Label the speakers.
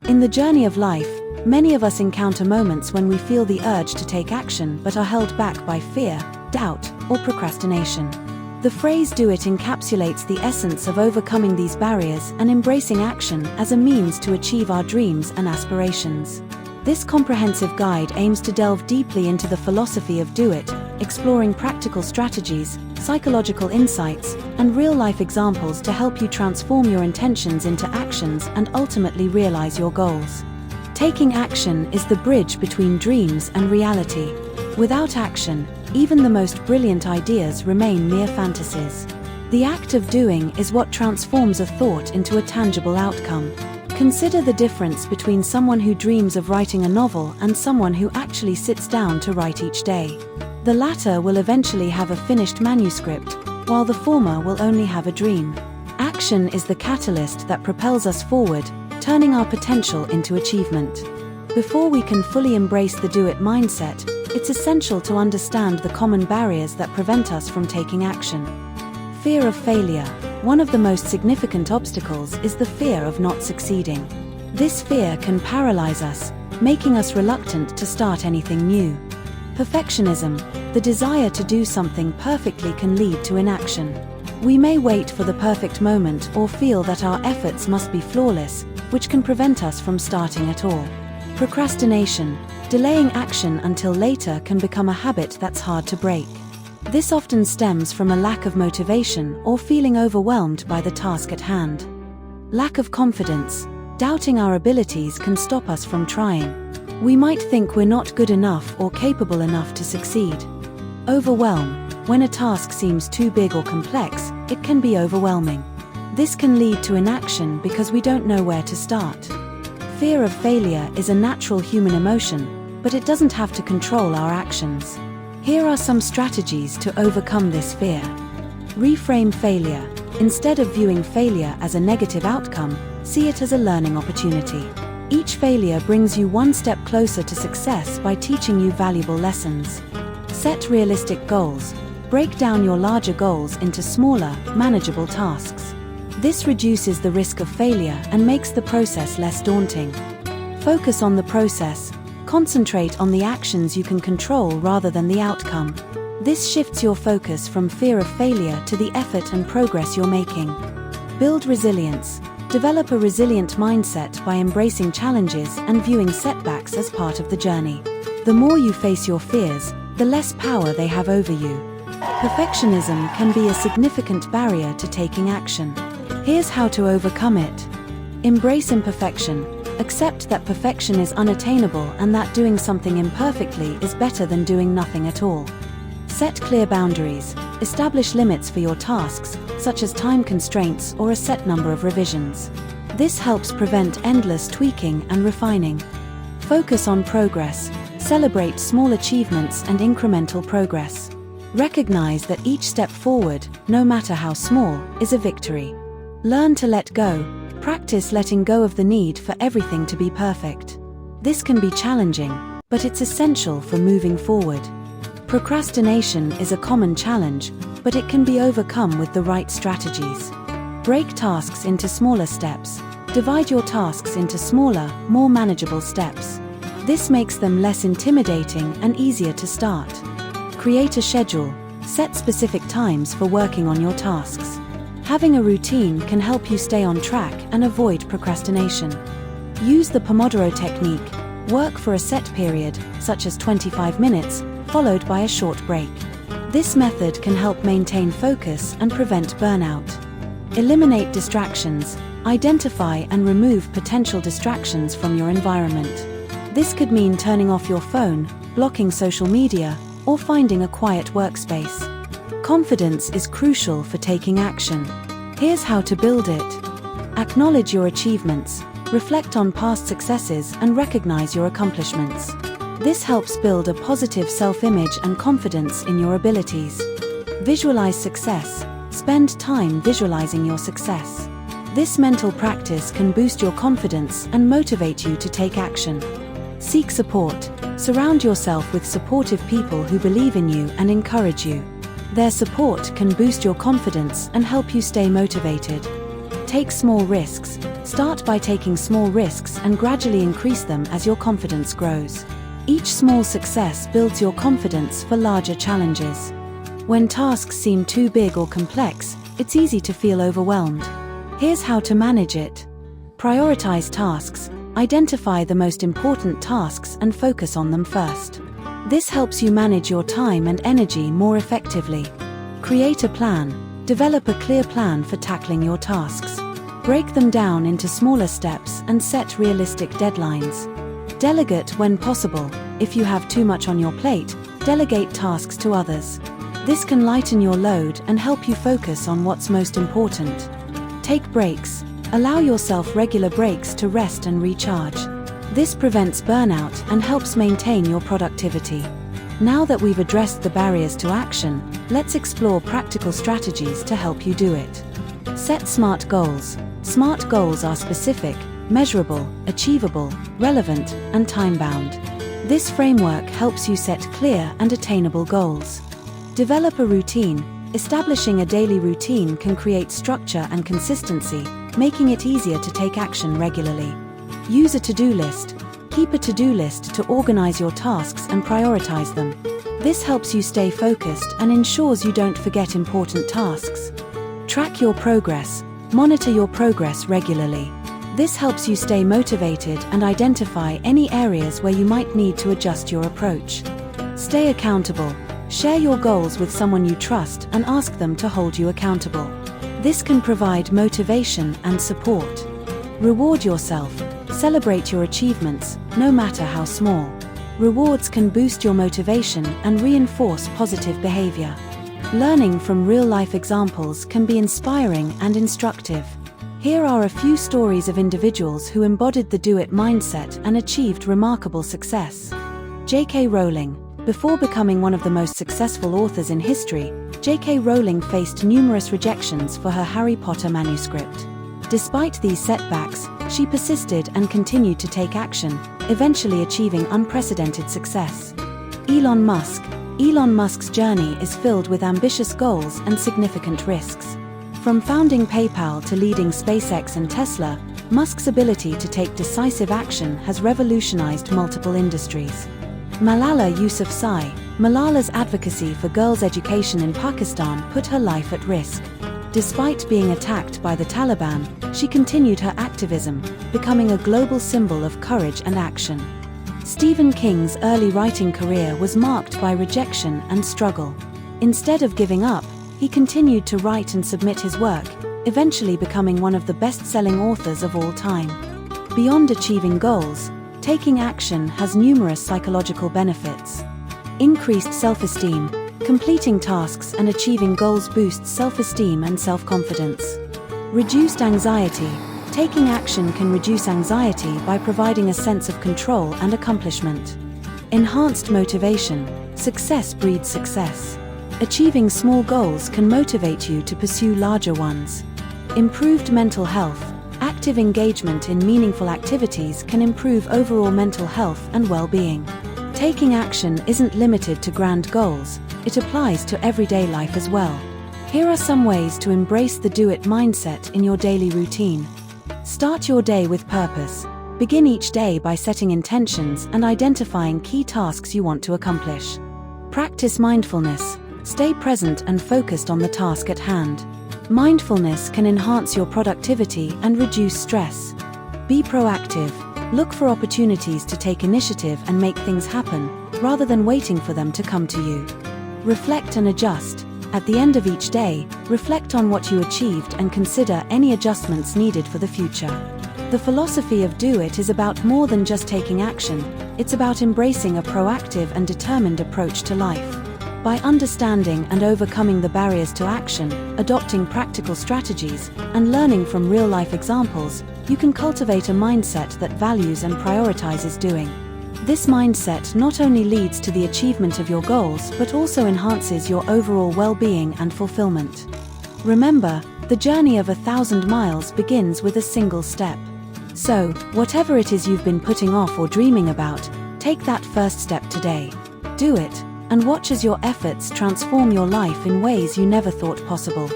Speaker 1: In the journey of life, many of us encounter moments when we feel the urge to take action but are held back by fear, doubt, or procrastination. The phrase "do it" encapsulates the essence of overcoming these barriers and embracing action as a means to achieve our dreams and aspirations. This comprehensive guide aims to delve deeply into the philosophy of "do it," exploring practical strategies, psychological insights, and real-life examples to help you transform your intentions into actions and ultimately realize your goals. Taking action is the bridge between dreams and reality. Without action, even the most brilliant ideas remain mere fantasies. The act of doing is what transforms a thought into a tangible outcome. Consider the difference between someone who dreams of writing a novel and someone who actually sits down to write each day. The latter will eventually have a finished manuscript, while the former will only have a dream. Action is the catalyst that propels us forward, turning our potential into achievement. Before we can fully embrace the "do it" mindset, it's essential to understand the common barriers that prevent us from taking action. Fear of failure. One of the most significant obstacles is the fear of not succeeding. This fear can paralyze us, making us reluctant to start anything new. Perfectionism. The desire to do something perfectly can lead to inaction. We may wait for the perfect moment or feel that our efforts must be flawless, which can prevent us from starting at all. Procrastination. Delaying action until later can become a habit that's hard to break. This often stems from a lack of motivation or feeling overwhelmed by the task at hand. Lack of confidence. Doubting our abilities can stop us from trying. We might think we're not good enough or capable enough to succeed. Overwhelm. When a task seems too big or complex, it can be overwhelming. This can lead to inaction because we don't know where to start. Fear of failure is a natural human emotion, but it doesn't have to control our actions. Here are some strategies to overcome this fear. Reframe failure. Instead of viewing failure as a negative outcome, see it as a learning opportunity. Each failure brings you one step closer to success by teaching you valuable lessons. Set realistic goals. Break down your larger goals into smaller, manageable tasks. This reduces the risk of failure and makes the process less daunting. Focus on the process. Concentrate on the actions you can control rather than the outcome. This shifts your focus from fear of failure to the effort and progress you're making. Build resilience. Develop a resilient mindset by embracing challenges and viewing setbacks as part of the journey. The more you face your fears, the less power they have over you. Perfectionism can be a significant barrier to taking action. Here's how to overcome it. Embrace imperfection. Accept that perfection is unattainable and that doing something imperfectly is better than doing nothing at all. Set clear boundaries. Establish limits for your tasks, such as time constraints or a set number of revisions. This helps prevent endless tweaking and refining. Focus on progress. Celebrate small achievements and incremental progress. Recognize that each step forward, no matter how small, is a victory. Learn to let go. Practice letting go of the need for everything to be perfect. This can be challenging, but it's essential for moving forward. Procrastination is a common challenge, but it can be overcome with the right strategies. Break tasks into smaller steps. Divide your tasks into smaller, more manageable steps. This makes them less intimidating and easier to start. Create a schedule. Set specific times for working on your tasks. Having a routine can help you stay on track and avoid procrastination. Use the Pomodoro technique. Work for a set period, such as 25 minutes, followed by a short break. This method can help maintain focus and prevent burnout. Eliminate distractions. Identify and remove potential distractions from your environment. This could mean turning off your phone, blocking social media, or finding a quiet workspace. Confidence is crucial for taking action. Here's how to build it. Acknowledge your achievements. Reflect on past successes and recognize your accomplishments. This helps build a positive self-image and confidence in your abilities. Visualize success. Spend time visualizing your success. This mental practice can boost your confidence and motivate you to take action. Seek support. Surround yourself with supportive people who believe in you and encourage you. Their support can boost your confidence and help you stay motivated. Take small risks. Start by taking small risks and gradually increase them as your confidence grows. Each small success builds your confidence for larger challenges. When tasks seem too big or complex, it's easy to feel overwhelmed. Here's how to manage it. Prioritize tasks. Identify the most important tasks and focus on them first. This helps you manage your time and energy more effectively. Create a plan. Develop a clear plan for tackling your tasks. Break them down into smaller steps and set realistic deadlines. Delegate when possible. If you have too much on your plate, delegate tasks to others. This can lighten your load and help you focus on what's most important. Take breaks. Allow yourself regular breaks to rest and recharge. This prevents burnout and helps maintain your productivity. Now that we've addressed the barriers to action, let's explore practical strategies to help you do it. Set SMART goals. SMART goals are specific, measurable, achievable, relevant, and time-bound. This framework helps you set clear and attainable goals. Develop a routine. Establishing a daily routine can create structure and consistency, making it easier to take action regularly. Use a to-do list. Keep a to-do list to organize your tasks and prioritize them. This helps you stay focused and ensures you don't forget important tasks. Track your progress. Monitor your progress regularly. This helps you stay motivated and identify any areas where you might need to adjust your approach. Stay accountable. Share your goals with someone you trust and ask them to hold you accountable. This can provide motivation and support. Reward yourself. Celebrate your achievements, no matter how small. Rewards can boost your motivation and reinforce positive behavior. Learning from real-life examples can be inspiring and instructive. Here are a few stories of individuals who embodied the do-it mindset and achieved remarkable success. J.K. Rowling. Before becoming one of the most successful authors in history, J.K. Rowling faced numerous rejections for her Harry Potter manuscript. Despite these setbacks, she persisted and continued to take action, eventually achieving unprecedented success. Elon Musk. Elon Musk's journey is filled with ambitious goals and significant risks. From founding PayPal to leading SpaceX and Tesla, Musk's ability to take decisive action has revolutionized multiple industries. Malala Yousafzai. Malala's advocacy for girls' education in Pakistan put her life at risk. Despite being attacked by the Taliban, she continued her activism, becoming a global symbol of courage and action. Stephen King's early writing career was marked by rejection and struggle. Instead of giving up, he continued to write and submit his work, eventually becoming one of the best-selling authors of all time. Beyond achieving goals, taking action has numerous psychological benefits. Increased self-esteem. Completing tasks and achieving goals boosts self-esteem and self-confidence. Reduced anxiety. Taking action can reduce anxiety by providing a sense of control and accomplishment. Enhanced motivation. Success breeds success. Achieving small goals can motivate you to pursue larger ones. Improved mental health. Active engagement in meaningful activities can improve overall mental health and well-being. Taking action isn't limited to grand goals, it applies to everyday life as well. Here are some ways to embrace the do-it mindset in your daily routine. Start your day with purpose. Begin each day by setting intentions and identifying key tasks you want to accomplish. Practice mindfulness. Stay present and focused on the task at hand. Mindfulness can enhance your productivity and reduce stress. Be proactive. Look for opportunities to take initiative and make things happen, rather than waiting for them to come to you. Reflect and adjust. At the end of each day, reflect on what you achieved and consider any adjustments needed for the future. The philosophy of Do It is about more than just taking action, it's about embracing a proactive and determined approach to life. By understanding and overcoming the barriers to action, adopting practical strategies, and learning from real-life examples, you can cultivate a mindset that values and prioritizes doing. This mindset not only leads to the achievement of your goals but also enhances your overall well-being and fulfillment. Remember, the journey of 1,000 miles begins with a single step. So, whatever it is you've been putting off or dreaming about, take that first step today. Do it, and watch as your efforts transform your life in ways you never thought possible.